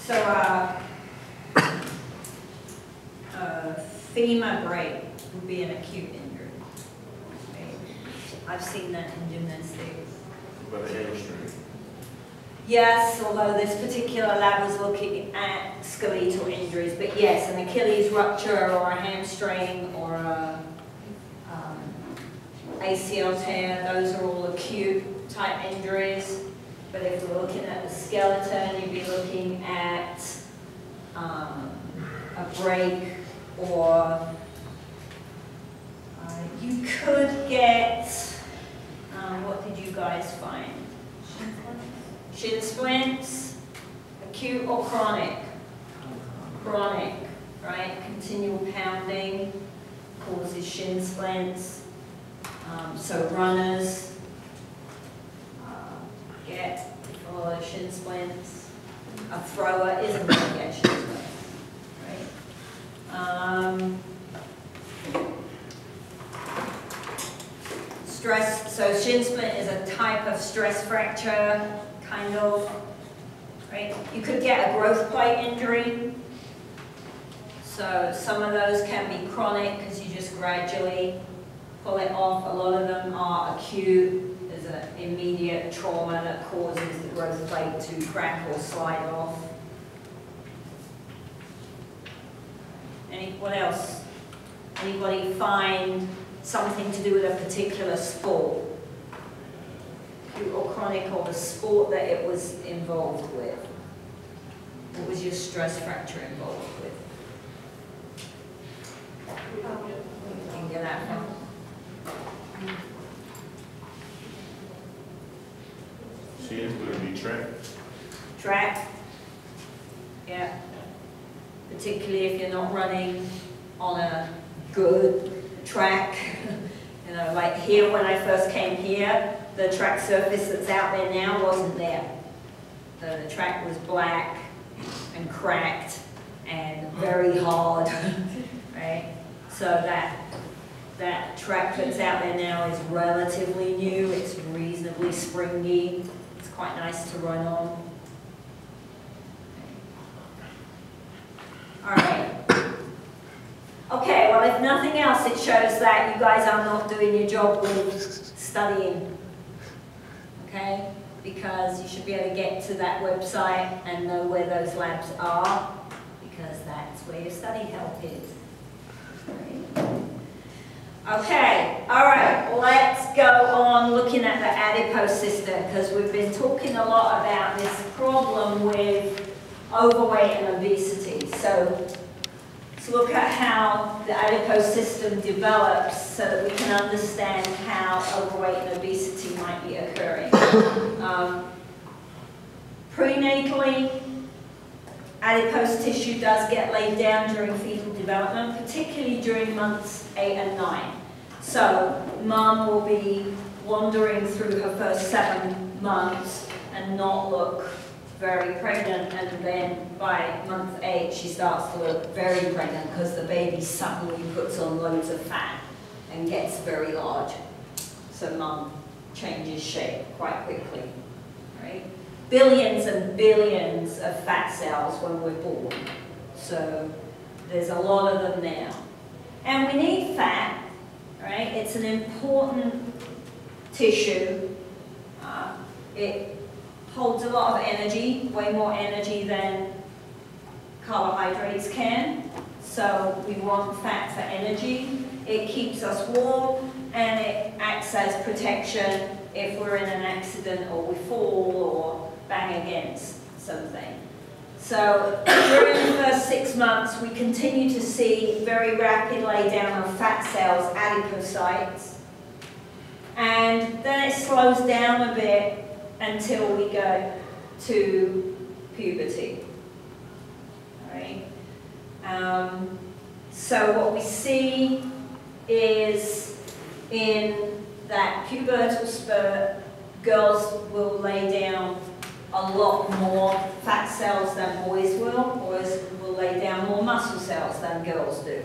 So femur break would be an acute injury. Okay. I've seen that in gymnastics. But a hamstring. Yes, although this particular lab was looking at skeletal injuries, but yes, an Achilles rupture or a hamstring or a ACL tear, those are all acute type injuries. But if we're looking at the skeleton, you'd be looking at a break, or you could get, what did you guys find? Shin splints, acute or chronic? Chronic, right? Continual pounding causes shin splints. So runners get a lot of shin splints. A thrower isn't going to get shin splints, right? Stress, so shin splint is a type of stress fracture, kind of, right? You could get a growth plate injury. So some of those can be chronic because you just gradually pull it off. A lot of them are acute. There's an immediate trauma that causes the growth plate to crack or slide off. What else? Anybody find something to do with a particular sport? Acute or chronic, or the sport that it was involved with? What was your stress fracture involved with? You can get that from. Shins would be track. Track. Yeah. Particularly if you're not running on a good track. You know, like here when I first came here, the track surface that's out there now wasn't there. The track was black and cracked and very hard, right? So that track that's out there now is relatively new. It's reasonably springy. It's quite nice to run on. All right. Okay, well, if nothing else, it shows that you guys are not doing your job with studying. Okay? Because you should be able to get to that website and know where those labs are, because that's where your study help is. Okay, all right, let's go on looking at the adipose system, because we've been talking a lot about this problem with overweight and obesity. So let's look at how the adipose system develops so that we can understand how overweight and obesity might be occurring. Prenatally, adipose tissue does get laid down during fetal development, particularly during months 8 and 9. So mum will be wandering through her first 7 months and not look very pregnant, and then by month 8 she starts to look very pregnant because the baby suddenly puts on loads of fat and gets very large. So mum changes shape quite quickly, right? Billions and billions of fat cells when we're born. So there's a lot of them now. And we need fat, right? It's an important tissue. It holds a lot of energy, way more energy than carbohydrates can. So we want fat for energy. It keeps us warm, and it acts as protection if we're in an accident or we fall or bang against something. So during the first 6 months, we continue to see very rapid laydown of fat cells, adipocytes, and then it slows down a bit until we go to puberty. All right. So what we see is in that pubertal spurt, girls will lay down a lot more fat cells than boys will. Boys will lay down more muscle cells than girls do.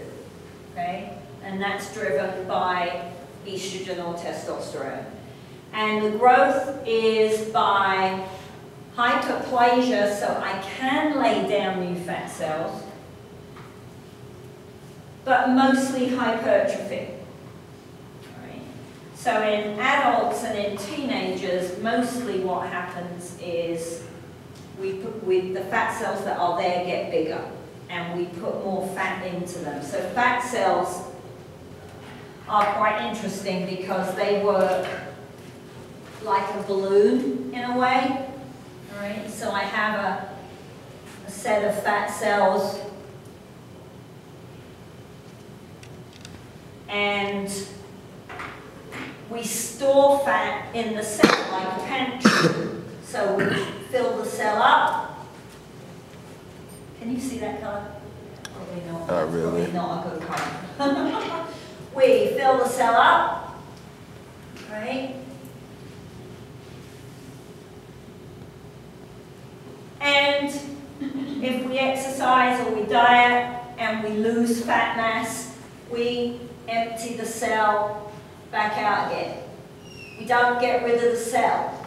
Okay? And that's driven by estrogen or testosterone. And the growth is by hyperplasia, so I can lay down new fat cells, but mostly hypertrophy. Right? So in adults and in teenagers, mostly what happens is the fat cells that are there get bigger, and we put more fat into them. So fat cells are quite interesting because they work like a balloon in a way. All right, so I have a set of fat cells, and we store fat in the cell like a pantry. So we fill the cell up. Can you see that color? Probably not. Not really. Probably not a good color. We fill the cell up, right? And if we exercise or we diet and we lose fat mass, we empty the cell back out again. We don't get rid of the cell.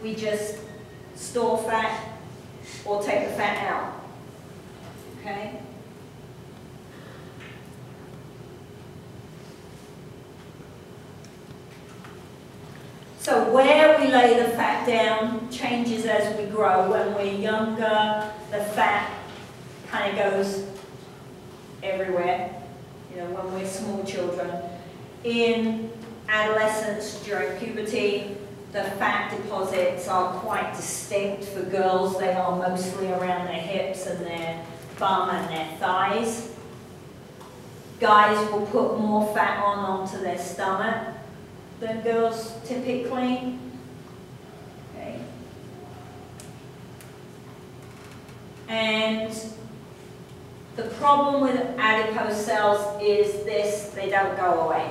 We just store fat or take the fat out. Okay? So where we lay the fat down changes as we grow. When we're younger, the fat kind of goes everywhere, you know, when we're small children. In adolescence, during puberty, the fat deposits are quite distinct. For girls, they are mostly around their hips and their bum and their thighs. Guys will put more fat onto their stomach than girls typically. Okay. And the problem with adipose cells is this: they don't go away.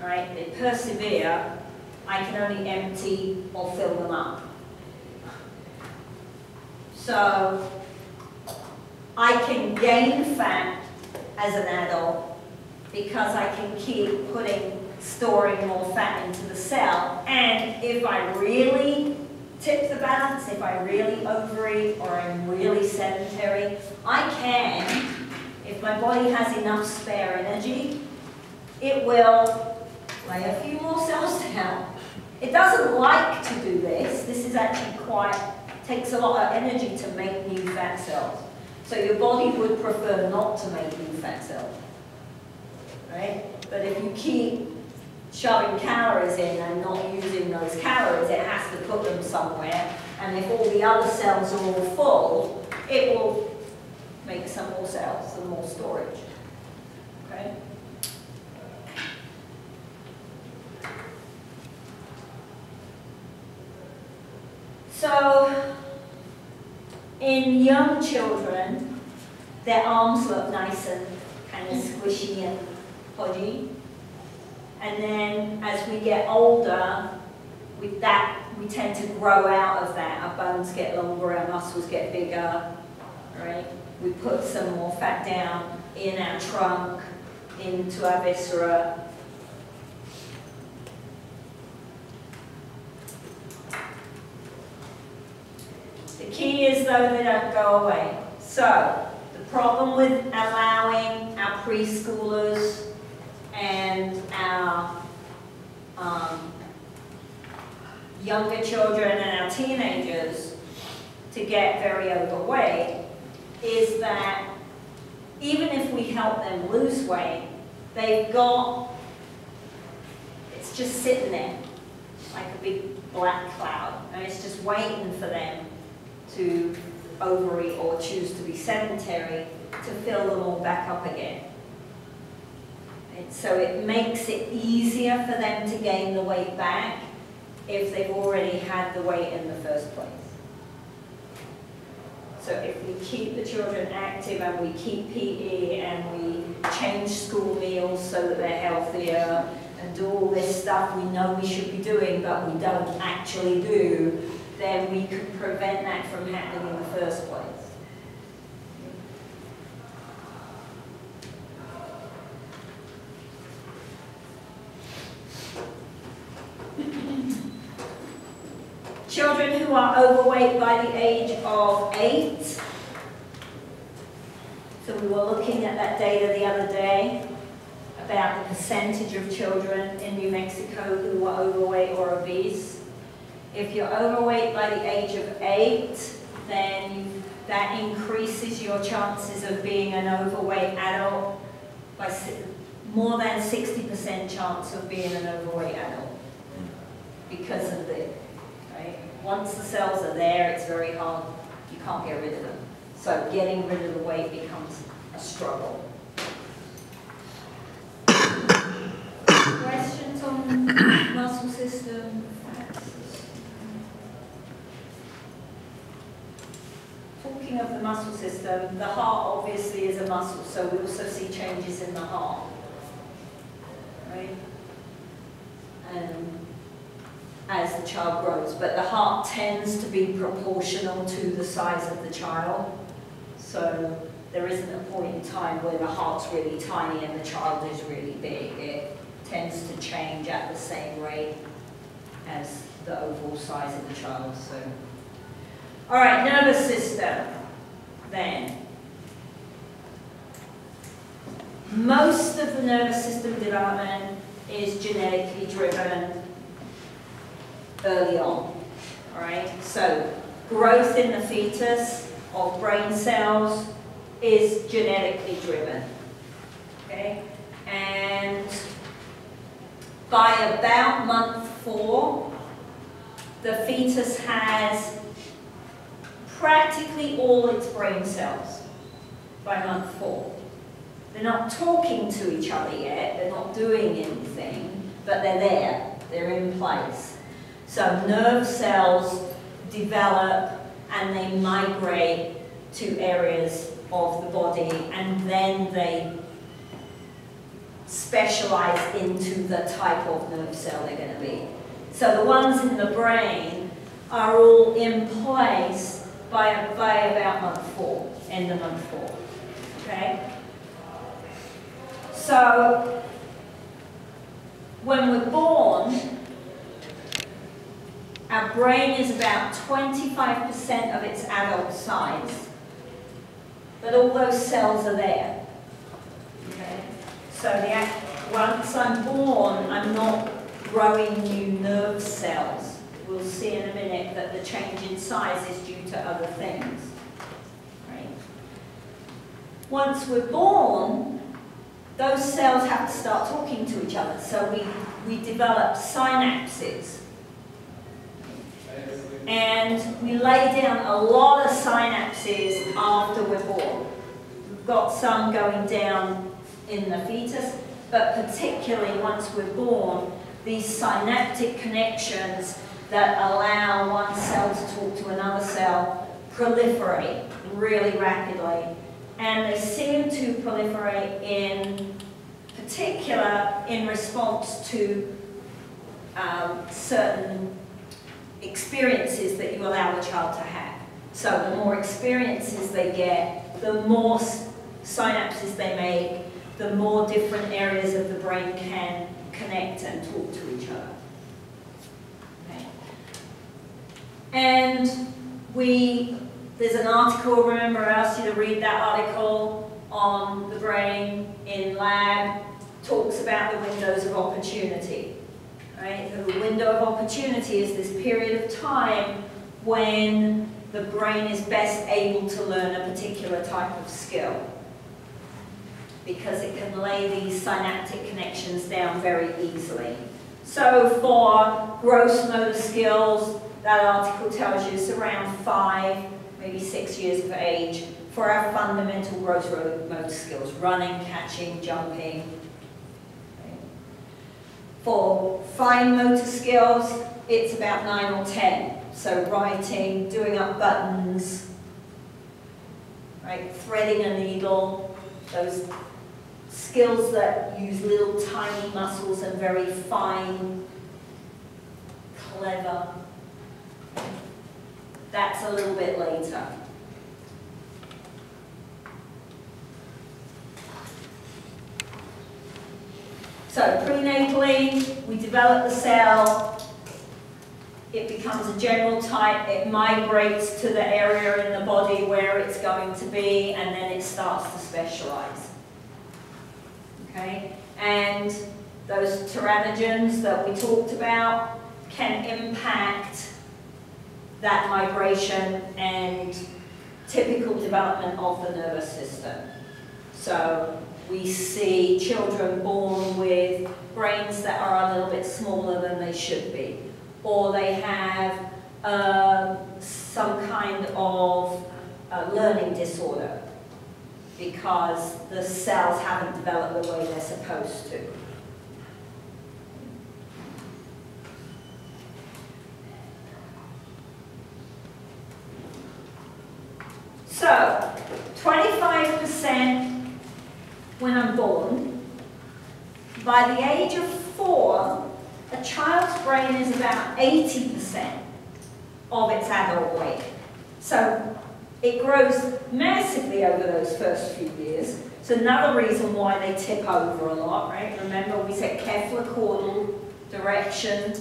Right? They persevere. I can only empty or fill them up. So I can gain fat as an adult because I can keep storing more fat into the cell. And if I really tip the balance, if I really overeat or I'm really sedentary, I can, if my body has enough spare energy, it will lay a few more cells down. It doesn't like to do this. This is actually takes a lot of energy to make new fat cells. So your body would prefer not to make new fat cells, right? But if you keep shoving calories in and not using those calories, it has to put them somewhere. And if all the other cells are all full, it will make some more cells, some more storage, okay? So, in young children, their arms look nice and kind of squishy and podgy. And then as we get older, with that, we tend to grow out of that. Our bones get longer, our muscles get bigger, right? We put some more fat down in our trunk, into our viscera. The key is, though, they don't go away. So, the problem with allowing our preschoolers and our younger children and our teenagers to get very overweight is that even if we help them lose weight, it's just sitting there like a big black cloud, and it's just waiting for them to overeat or choose to be sedentary to fill them all back up again. And so it makes it easier for them to gain the weight back if they've already had the weight in the first place. So if we keep the children active and we keep PE and we change school meals so that they're healthier and do all this stuff we know we should be doing but we don't actually do, then we can prevent that from happening in the first place. Children who are overweight by the age of 8. So we were looking at that data the other day about the percentage of children in New Mexico who are overweight or obese. If you're overweight by the age of 8, then that increases your chances of being an overweight adult by more than 60% chance of being an overweight adult because of the, right? Once the cells are there, it's very hard. You can't get rid of them. So getting rid of the weight becomes a struggle. Questions on muscle system, fat system? Talking of the muscle system, the heart obviously is a muscle, so we also see changes in the heart, right? As the child grows, but the heart tends to be proportional to the size of the child. So there isn't a point in time where the heart's really tiny and the child is really big. It tends to change at the same rate as the overall size of the child. So, all right, nervous system then. Most of the nervous system development is genetically driven early on, all right? So growth in the fetus of brain cells is genetically driven, okay? And by about month 4, the fetus has practically all its brain cells by month 4. They're not talking to each other yet, they're not doing anything, but they're there, they're in place. So nerve cells develop and they migrate to areas of the body and then they specialize into the type of nerve cell they're going to be. So the ones in the brain are all in place by about month 4, end of month 4, okay? So when we're born, our brain is about 25% of its adult size, but all those cells are there. Okay? So once I'm born, I'm not growing new nerve cells. We'll see in a minute that the change in size is due to other things. Right? Once we're born, those cells have to start talking to each other. So we develop synapses. And we lay down a lot of synapses after we're born. We've got some going down in the fetus, but particularly once we're born, these synaptic connections that allow one cell to talk to another cell proliferate really rapidly. And they seem to proliferate in particular in response to certain experiences that you allow the child to have. So the more experiences they get, the more synapses they make, the more different areas of the brain can connect and talk to each other. Okay. And there's an article, remember I asked you to read that article on the brain in lab, talks about the windows of opportunity. Right? The window of opportunity is this period of time when the brain is best able to learn a particular type of skill because it can lay these synaptic connections down very easily. So for gross motor skills, that article tells you it's around 5, maybe 6 years of age for our fundamental gross motor skills, running, catching, jumping. For fine motor skills, it's about 9 or 10. So writing, doing up buttons, right, threading a needle, those skills that use little tiny muscles and very fine, clever. That's a little bit later. So prenatally, we develop the cell, it becomes a general type, it migrates to the area in the body where it's going to be, and then it starts to specialize. Okay? And those teratogens that we talked about can impact that migration and typical development of the nervous system. So we see children born with brains that are a little bit smaller than they should be, or they have some kind of learning disorder because the cells haven't developed the way they're supposed to. So, 25% when I'm born. By the age of 4, a child's brain is about 80% of its adult weight. So, it grows massively over those first few years. It's another reason why they tip over a lot, right? Remember we said cephalocordal direction.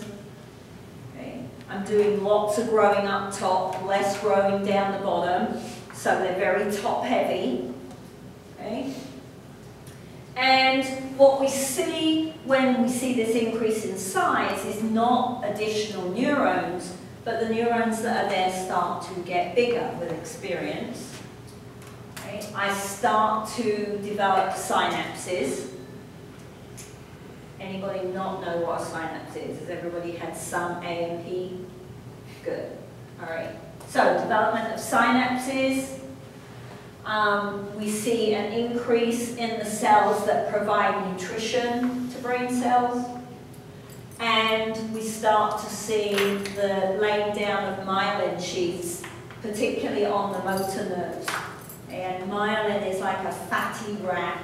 Okay. I'm doing lots of growing up top, less growing down the bottom. So they're very top heavy. Okay. And what we see when we see this increase in size is not additional neurons, but the neurons that are there start to get bigger with experience. Right? I start to develop synapses. Anybody not know what a synapse is? Has everybody had some A&P? Good. All right. So development of synapses. We see an increase in the cells that provide nutrition to brain cells. And we start to see the laying down of myelin sheaths, particularly on the motor nerves. And myelin is like a fatty wrap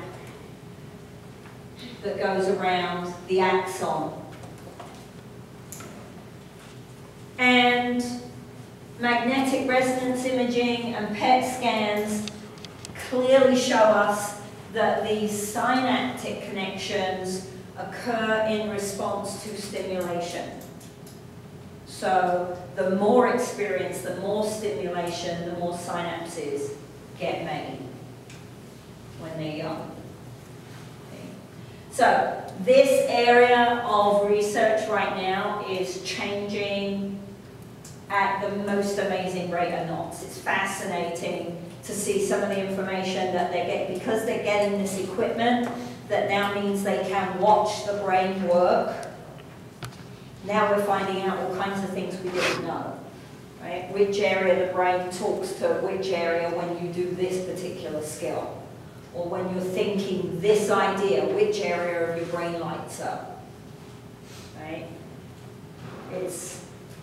that goes around the axon. And magnetic resonance imaging and PET scans clearly show us that these synaptic connections occur in response to stimulation. So the more experience, the more stimulation, the more synapses get made when they're young. Okay. So this area of research right now is changing at the most amazing rate of knots. It's fascinating to see some of the information that they get, because they're getting this equipment that now means they can watch the brain work. Now we're finding out all kinds of things we didn't know, right? Which area of the brain talks to which area when you do this particular skill, or when you're thinking this idea, which area of your brain lights up, right?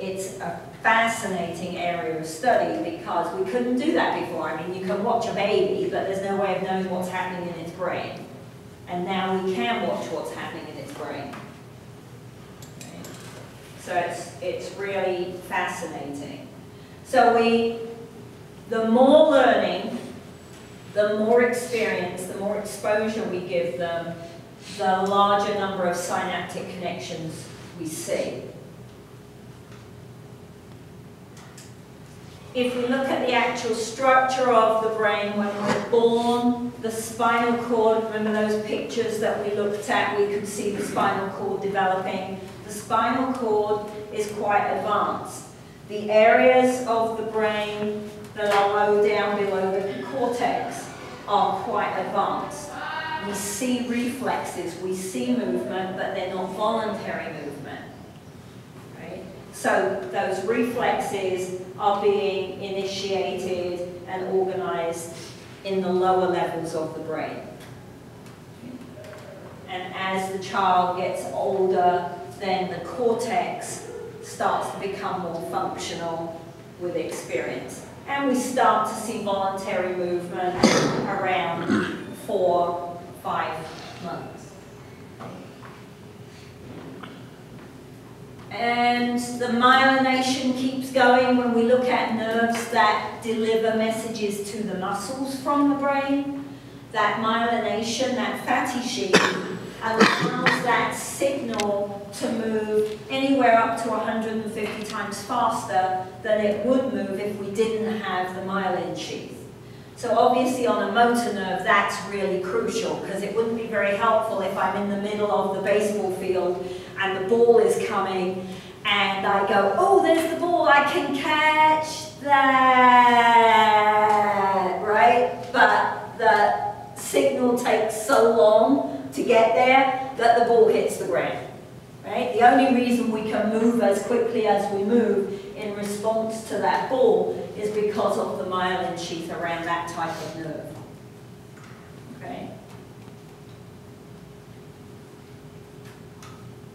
It's a fascinating area of study because we couldn't do that before. I mean, you can watch a baby, but there's no way of knowing what's happening in its brain. And now we can watch what's happening in its brain. Okay. So it's really fascinating. So the more learning, the more experience, the more exposure we give them, the larger number of synaptic connections we see. If we look at the actual structure of the brain when we're born, the spinal cord, remember those pictures that we looked at, we could see the spinal cord developing. The spinal cord is quite advanced. The areas of the brain that are low down below the cortex are quite advanced. We see reflexes, we see movement, but they're not voluntary movement. Right? So those reflexes are being initiated and organized in the lower levels of the brain. And as the child gets older, then the cortex starts to become more functional with experience. And we start to see voluntary movement around 4, 5 months. And the myelination keeps going when we look at nerves that deliver messages to the muscles from the brain. That myelination, that fatty sheet, allows that signal to move anywhere up to 150 times faster than it would move if we didn't have the myelin sheath. So obviously on a motor nerve, that's really crucial, because it wouldn't be very helpful if I'm in the middle of the baseball field and the ball is coming and I go, oh, there's the ball, I can catch that, right? But the signal takes so long to get there that the ball hits the ground, right? The only reason we can move as quickly as we move in response to that ball is because of the myelin sheath around that type of nerve. Okay?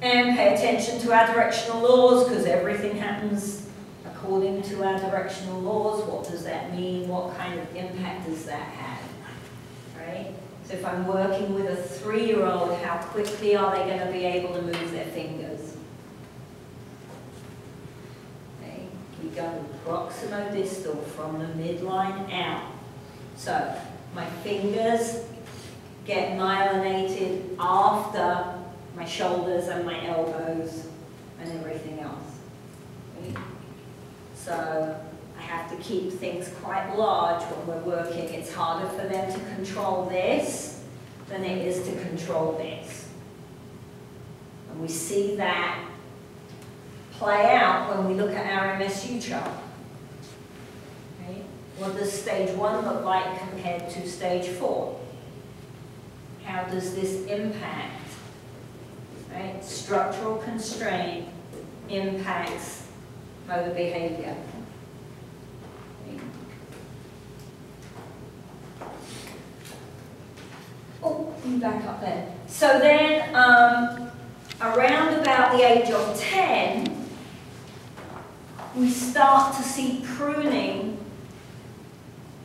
And pay attention to our directional laws, because everything happens according to our directional laws. What does that mean? What kind of impact does that have? Right? So if I'm working with a 3-year-old, how quickly are they going to be able to move their fingers? We go proximo-distal from the midline out. So my fingers get myelinated after my shoulders and my elbows and everything else. Okay? So I have to keep things quite large when we're working. It's harder for them to control this than it is to control this. And we see that play out when we look at our MSU chart. Okay? What does stage 1 look like compared to stage 4? How does this impact? Right? Structural constraint impacts motor behavior. Okay? Oh, you back up there. So then, around about the age of 10, we start to see pruning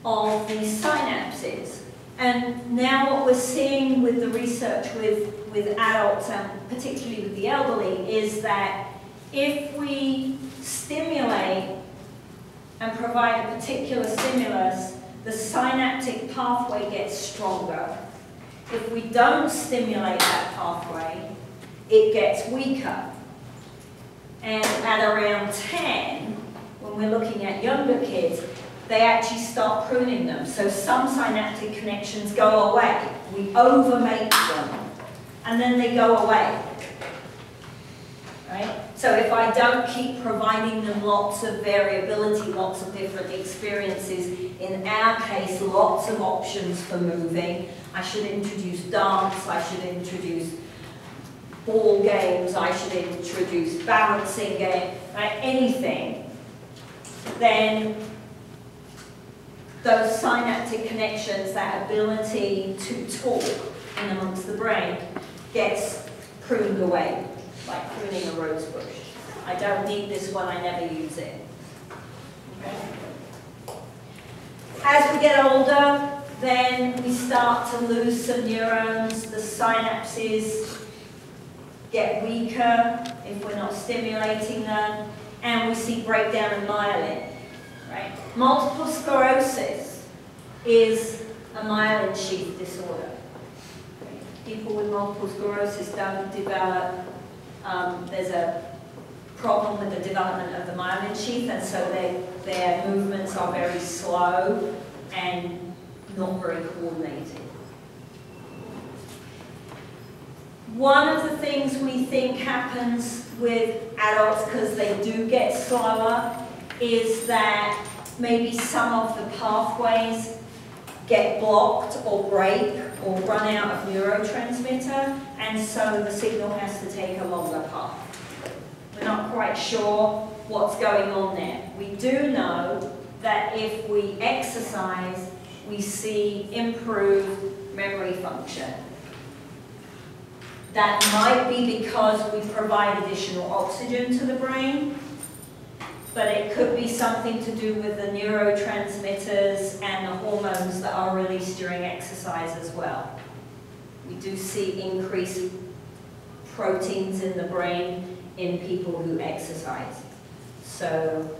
of these synapses. And now what we're seeing with the research with adults, and particularly with the elderly, is that if we stimulate and provide a particular stimulus, the synaptic pathway gets stronger. If we don't stimulate that pathway, it gets weaker. And at around 10, when we're looking at younger kids, they actually start pruning them. So some synaptic connections go away. We overmake them, and then they go away. Right? So if I don't keep providing them lots of variability, lots of different experiences, in our case, lots of options for moving, I should introduce dance, I should introduce ball games, I should introduce balancing game, right? Anything, then those synaptic connections, that ability to talk in amongst the brain, gets pruned away, like pruning a rose bush. I don't need this one, I never use it. Okay? As we get older, then we start to lose some neurons, the synapses get weaker if we're not stimulating them, and we see breakdown in myelin. Right? Multiple sclerosis is a myelin sheath disorder. People with multiple sclerosis don't develop, there's a problem with the development of the myelin sheath, and so their movements are very slow and not very coordinated. One of the things we think happens with adults, because they do get slower, is that maybe some of the pathways get blocked or break or run out of neurotransmitter, and so the signal has to take a longer path. We're not quite sure what's going on there. We do know that if we exercise, we see improved memory function. That might be because we provide additional oxygen to the brain, but it could be something to do with the neurotransmitters and the hormones that are released during exercise as well. We do see increased proteins in the brain in people who exercise. So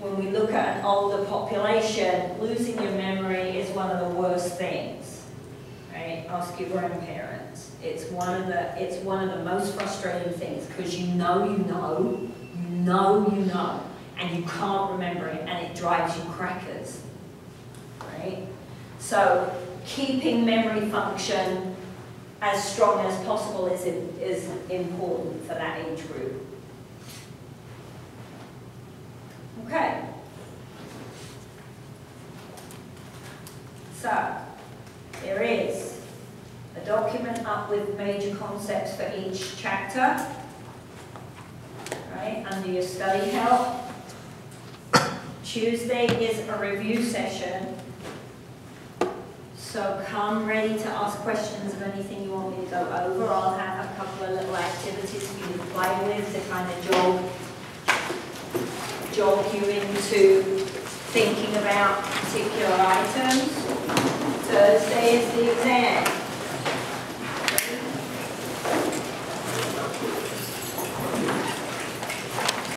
when we look at an older population, losing your memory is one of the worst things. Right? Ask your grandparents. It's one of the most frustrating things, because you know, and you can't remember it, and it drives you crackers, right? So keeping memory function as strong as possible is important for that age group. Okay. So there is a document up with major concepts for each chapter, right, under your study help. Tuesday is a review session, so come ready to ask questions of anything you want me to go over. I'll have a couple of little activities for you to play with to kind of jog you into thinking about particular items. Thursday is the exam.